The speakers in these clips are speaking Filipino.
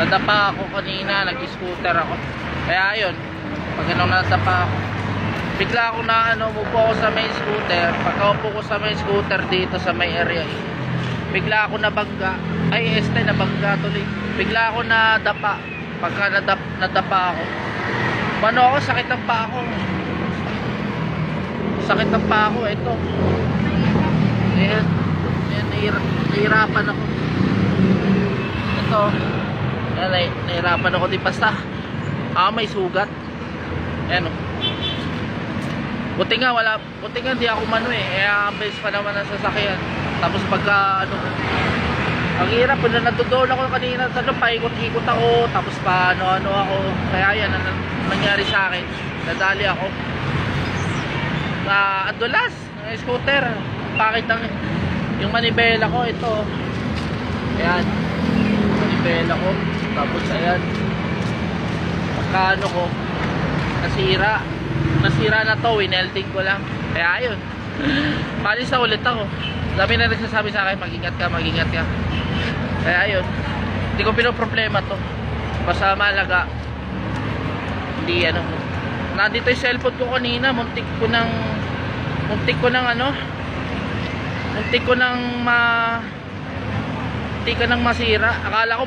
Nadapa ako kanina, nag-scooter ako. Kaya ayun, pag nadapa ako, bigla ako na umupo ako sa may scooter. Pagkaupo ko sa may scooter dito sa may area bigla ako nabangga. Nabangga tuloy. Bigla ako nadapa. Pagka nadapa ako, ako, sakit ng paa ko. Sakit ng paa ko, ito. Ayan, nahihirapan ako. Ito. Ayan, nahihirapan ako. Di basta, may sugat. Ayan o. Buti nga di ako ambes pa naman ang sasakyan. Tapos pagka ang hirap, natudoon ako kanina, paikot-ikot ako, tapos ako. Kaya yan ang nangyari sa akin. Nadali ako na adulas ng scooter. Bakit yung manibela ko, ito. Ayan, manibela ko. Tapos ayan, pagka ko, nasira na to, winelding ko lang. Kaya ayun, palis na ulit ako. Dami na nagsasabi sa akin, mag-ingat ka. Kaya ayun, hindi ko pinoproblema to. Basta malaga. Hindi nandito yung cellphone ko kanina, muntik ko nang masira. Akala ko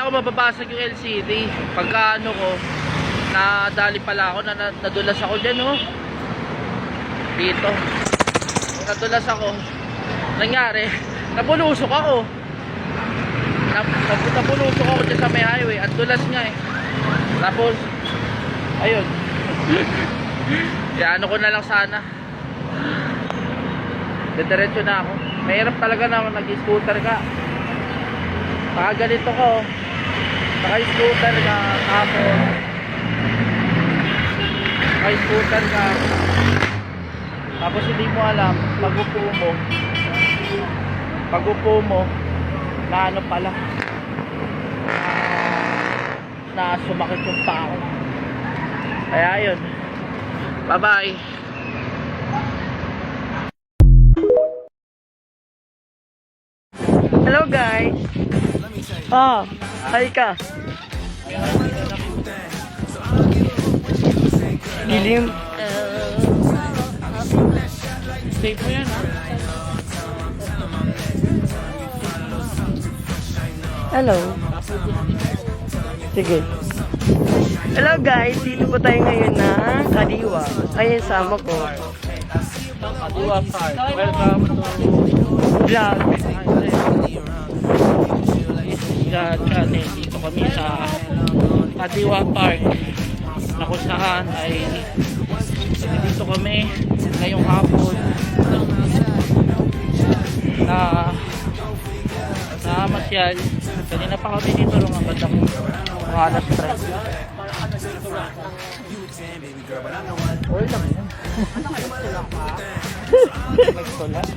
mababasag yung LCD. Pagka nadali pala ako, nadulas ako dyan dito. Nadulas ako. Nangyari, nabulusok ako dyan sa may highway. Ang dulas nga Tapos ayun, ko na lang sana. Diretso na ako. Mahirap talaga na nag-scooter ka. Baka ganito ko, naka-scooter ka tapos naka-scooter ka tapos hindi mo alam, pag-upo mo na pala, na sumakit yung paa ko. Kaya yun, bye bye. Hello guys. Hi ka. Dilim. Safe mo yan Hello. Sige. Hello guys, dito po tayo ngayon na Kadiwa. Ayan, sama ko. Kadiwa Park. Welcome to Vlog. Channel. Dito kami sa Kadiwa Park, na kung saan ay dito kami ngayong hapon na masyal. Kanina pa kami dito nung ang bandang alas 3. Oy lang yan. Nagsulat.